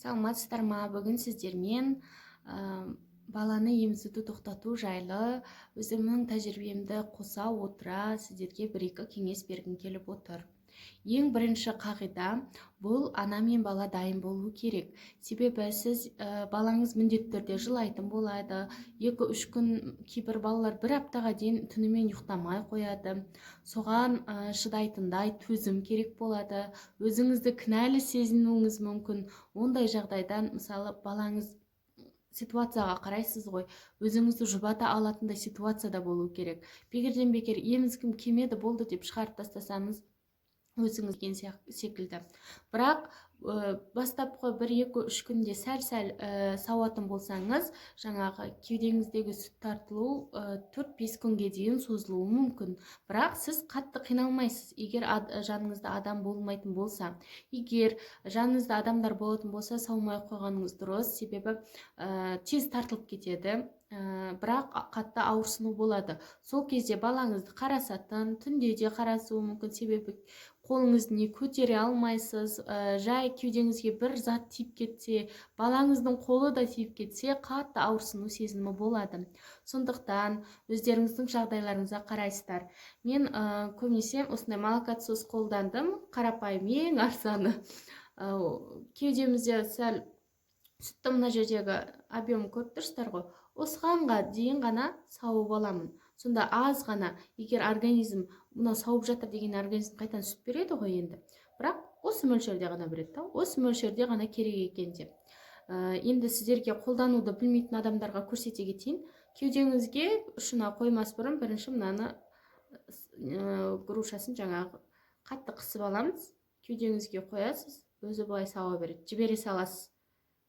Саламатсыздар ма? Бүгін сіздермен баланы емізуді тоқтату жайлы өзімнің тәжірибемді қоса отыра сіздерге бір-екі кеңес бергім келіп отыр. Ең бірінші қағида бұл ана мен бала дайын болу керек. Себебі сіз балаңыз міндетті түрде жылайтын болады. 2-3 күн кейбір балалар бір аптаға дейін түнімен ұйықтамай қояды. Соған шыдайтындай төзім керек болады. Өзіңізді кінәлі сезінуіңіз мүмкін. Ондай жағдайдан мысалы балаңыз ситуацияға қарайсыз ғой, өзіңізді жұбата алатындай ситуацияда болу керек. Бекерден бекер емізгім келмеді болды деп шығарып тастасаңыз өзіңіз деген секілді. Бірақ бастапқы 1-2-3 күнде сәл-сәл сауатын болсаңыз, жаңағы кеудеңіздегі сүт тартылу 4-5 күнге дейін созылуы мүмкін. Бірақ сіз қатты қиналмайсыз, егер жаныңызда адам болмайтын болса. Егер жаныңызда адамдар болатын болса, саумай қойғаныңыз дұрыс, себебі тез тартылып кетеді. Бірақ қатты ауырсыну болады. Сол кезде балаңызды қарасатын, түнде де қарасуы мүмкін, себебі қолыңызды не көтере алмайсыз, жай кеудеңізге бір зат тиіп кетсе, балаңыздың қолы да тиіп кетсе, қатты ауырсыну сезімі болады. Сондықтан өздеріңіздің жағдайларыңызға қарайсыздар. Мен көбінесе осындай молокосос қолдандым, қарапайым ең арзаны. Кеудемізде сәл сүтті мына жердегі объем көріп тұрсыздар ғой, осығанға дейін ғана сауып аламын. Сонда аз ғана, егер организм мұна сауып жатыр деген организм қайтан сүт береді ғой енді. Бірақ осы мөлшерде ғана береді, осы мөлшерде ғана керек екен деп. Енді сіздерге қолдануды білмейтін адамдарға көрсете кетейін. Кеудеңізге ұшына қоймас бұрын бірінші мынаны грушасын жаңағы қатты қысып аламыз. Кеудеңізге қоясыз, өзі былай сауа береді, жібере саласыз.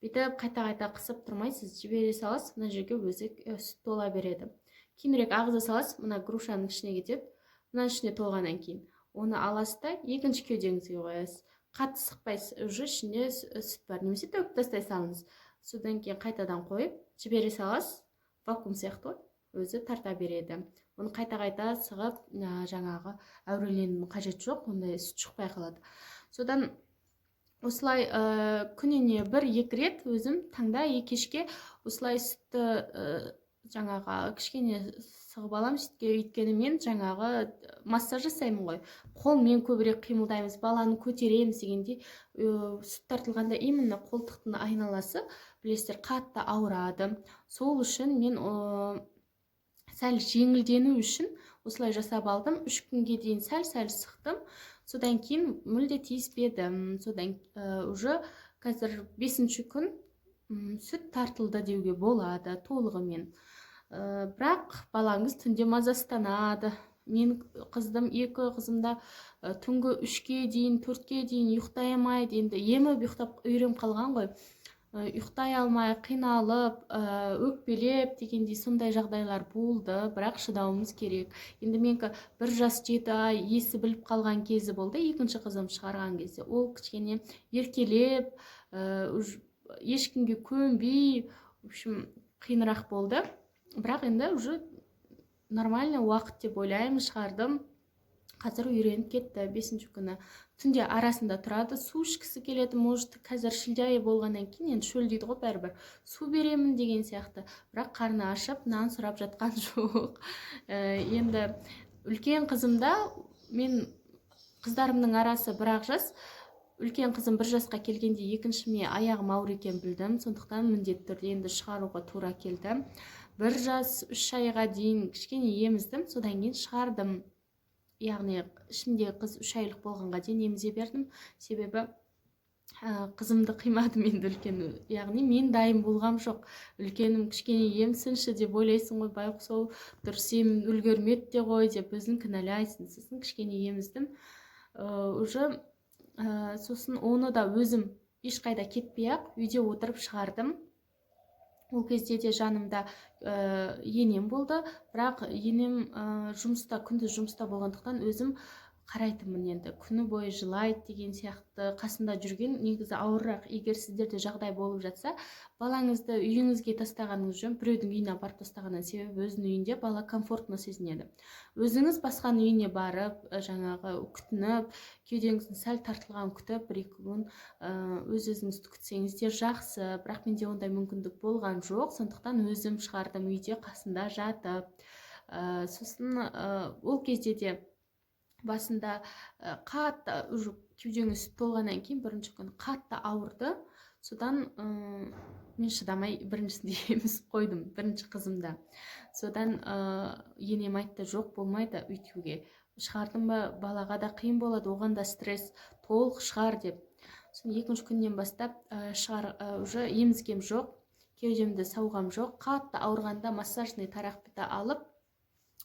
Бүйтіп қайта-қайта қысып тұрмайсыз, жібере саласыз, мына жерге өзі сүт тола береді. Кейінірек ағыза саласыз, мына грушаның ішіне кетеді. Мына ішіне толғаннан кейін оны аласыз да екінші кеудеңізге қоясыз. Қатты сықпайсыз, уже ішінде сүт бар, немесе төгіп тастай салыңыз. Содан кейін қайтадан қойып, жібере саласыз, вакуум сияқты өзі тарта береді. Оны қайта-қайта сығып, жаңағы әуреленудің қажеті жоқ, ондай сүт шықпай қалады. Содан осылай күніне 1-2 рет өзім таңда кешке осылай сүтті жаңағы кішкене сығып алам сүтке, өйткені мен жаңағы массаж жасаймын ғой. Қолмен көбірек қимылдаймыз, баланы көтереміз дегенде сүт тартылғанда именно қолтықтың айналасы білесіздер қатты ауырады. Сол үшін мен сәл жеңілдену үшін осылай жасап алдым. 3 күнге дейін сәл-сәл сықтым. Содан кейін мүлде тиіспеді. Содан уже қазір 5-ші күн сүт тартылды деуге болады толығымен. Бірақ балаңыз түнде мазасызданады. Мен қызым 2 қызымда түнгі 3-ке дейін, 4-ке дейін ұйықтай алмайды. Енді еміп ұйықтап үйреніп қалған ғой. Ұйықтай алмай, қиналып, өкпелеп дегендей сондай жағдайлар болды, бірақ шыдауымыз керек. Енді менікі 1 жас 7 ай есі біліп қалған кезі болды, 2-ші қызым шығарған кезде. Ол кішкене еркелеп, ешкімге көнбей, в общем, қиынырақ болды. Бірақ енді уже нормально уақыт деп ойлаймын, шығардым. Қазір үйреніп кетті. 5-ші күні түнде арасында тұрады, су ішкісі келеді, может, қазір шілде айы болғаннан кейін енді шөл дейді ғой бәрібір. Су беремін деген сияқты, бірақ қарны ашып, нан сұрап жатқан жоқ. Енді үлкен қызымда мен қыздарымның арасы 1-ақ жас. Үлкен қызым 1 жасқа келгенде 2-шіме аяғым ауыр екен білдім. Сондықтан міндетті түрде енді шығаруға тура келді. 1 жас 3 айға дейін кішкене еміздім, содан кейін шығардым. Яғни ішімдегі қыз 3 айлық болғанға дейін емізе бердім. Себебі қызымды қимадым енді үлкен. Яғни мен дайын болғам жоқ. Үлкенім кішкене емсінші деп ойлайсың ғой, байқұс ол дұрыс ем үлгермеді де ғой деп өзің кінәлайсың. Сосын кішкене еміздім. Уже сосын оны да өзім ешқайда кетпей-ақ үйде отырып шығардым. Ол кезде де жанымда енем болды, бірақ енем жұмыста, күндіз жұмыста болғандықтан өзім қарайтынмын. Енді күні бойы жылайды деген сияқты қасында жүрген негізі ауыррақ. Егер сіздерде жағдай болып жатса, балаңызды үйіңізге тастағаныңыз жөн, біреудің үйіне апарып тастағаннан, себебі өзінің үйінде бала комфортно сезінеді. Өзіңіз басқаның үйіне барып, жаңағы күтініп, кеудеңіздің сәл тартылған күтіп, 1-2 күн өз-өзіңізді күтсеңіздер жақсы. Бірақ менде ондай мүмкіндік болған жоқ, сондықтан өзім шығардым үйде қасында жатып. Сосын ол кезде де басында қатты уже кеудеңіз толғаннан кейін бірінші күн қатты ауырды. Содан мен шыдамай біріншісінде еміз қойдым, бірінші қызымда. Содан енем айтты, жоқ болмайды үйтуге. Шығардым ба, балаға да қиын болады, оған да стресс, толық шығар деп. Сосын екінші күннен бастап уже емізгем жоқ, кеудемді сауғам жоқ. Қатты ауырғанда массажный терапия алып,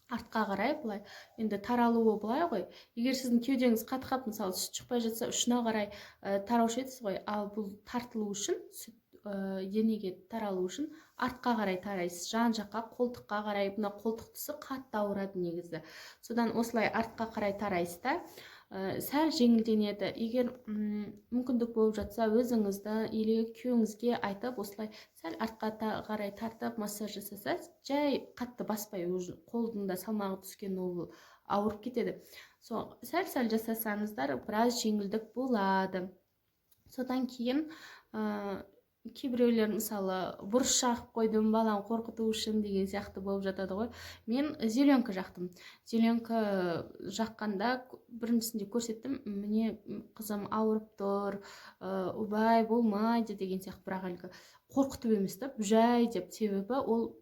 артқа қарай былай, енді таралуы былай ғой. Егер сіздің кеудеңіз қатқап, мысалы сүт шықпай жатса, ұшына қарай тараушы едіңіз ғой, ал бұл тартылу үшін, сүт денеге таралу үшін артқа қарай тарайсыз, жан жаққа, қолтыққа қарай. Мына қолтық тұсы қатты ауырады негізі. Содан осылай артқа қарай тарайсыз да, сәл жеңілденеді. Егер мүмкіндік болып жатса, өзіңізді или күйеуіңізге айтып, осылай сәл артқа қарай тартып массаж жасаса, жай қатты баспай, қолдың да салмағы түскен ол ауырып кетеді. Сәл жасасаңыздар, біраз жеңілдік болады. Содан кейін кейбіреулер мысалы бұрыш жағып қойдым, баланы қорқыту үшін деген сияқты болып жатады ғой. Мен зеленка жақтым. Зеленка жаққанда біріншісінде көрсеттім, міне қызым ауырып тұр, убай болмайды деген сияқты. Бірақ әлгі қорқытып емес та, жай деп, себебі ол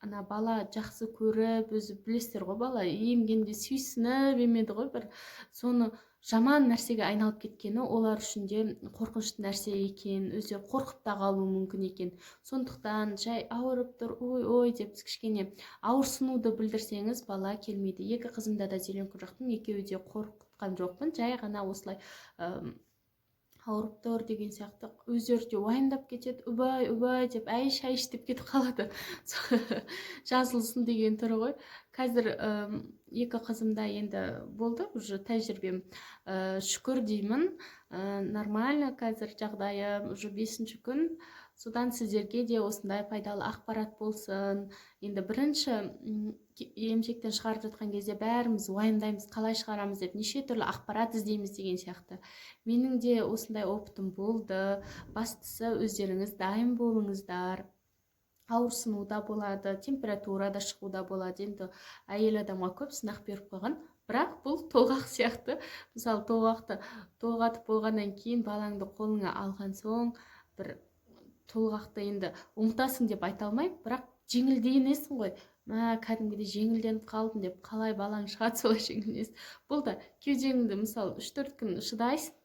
ана бала жақсы көріп, өзі білесіздер ғой, бала емгенде сүйсініп емеді ғой, бір соны жаман нәрсеге айналып кеткені олар үшін де қорқынышты нәрсе екен, өздері қорқып та қалуы мүмкін екен. Сондықтан жай ауырып тұр, ой деп кішкене ауырсынуды білдірсеңіз, бала келмейді. Екі қызымда да зеленка жақтым, екеуі де қорқытқан жоқпын, жай ғана осылай ауырып тұр деген сияқты өздері де уайымдап кетеді, убай деп, әйш деп кетіп қалады. Жазылсын деген түрі ғой. Қазір екі қызымда енді болды, уже тәжірибем, шүкір деймін, нормально қазір жағдайым, уже 5-ші күн. Содан сіздерге де осындай пайдалы ақпарат болсын. Енді бірінші емшектен шығарып жатқан кезде бәріміз уайымдаймыз, қалай шығарамыз деп, неше түрлі ақпарат іздейміз деген сияқты. Менің де осындай опытым болды. Бастысы өздеріңіз дайын болыңыздар. Ауырсыну да болады, температура да шығу да болады. Енді әйел адамға көп сынақ беріп қойған, бірақ бұл толғақ сияқты. Мысалы толғатып болғаннан кейін балаңды қолыңа алған соң бір толғақты енді ұмытасың деп айта алмаймын, бірақ жеңілденесің ғой. Кәдімгідей жеңілденіп қалдым деп, қалай балаң шығады солай жеңілденесің. Бұл да кеудеңді мысалы 3-4 күн шыдайсың,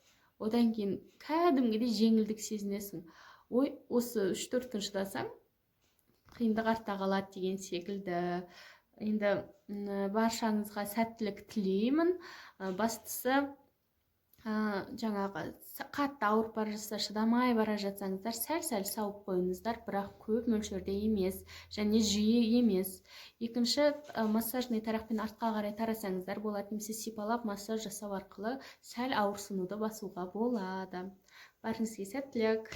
одан кейін кәдімгідей жеңілдік сезінесің. Ой, осы 3-4 күн шыдасаң, қиындық артта қалады деген секілді. Енді баршаңызға сәттілік тілеймін. Бастысы жаңағы қатты ауырып бара жатса, шыдамай бара жатсаңыздар, сәл сауып қойыңыздар, бірақ көп мөлшерде емес және жиі емес. Екінші, массажный тарақпен артқа қарай тарасаңыздар болады, немесе сипалап массаж жасау арқылы сәл ауырсынуды басуға болады. Барыңызға сәттілік.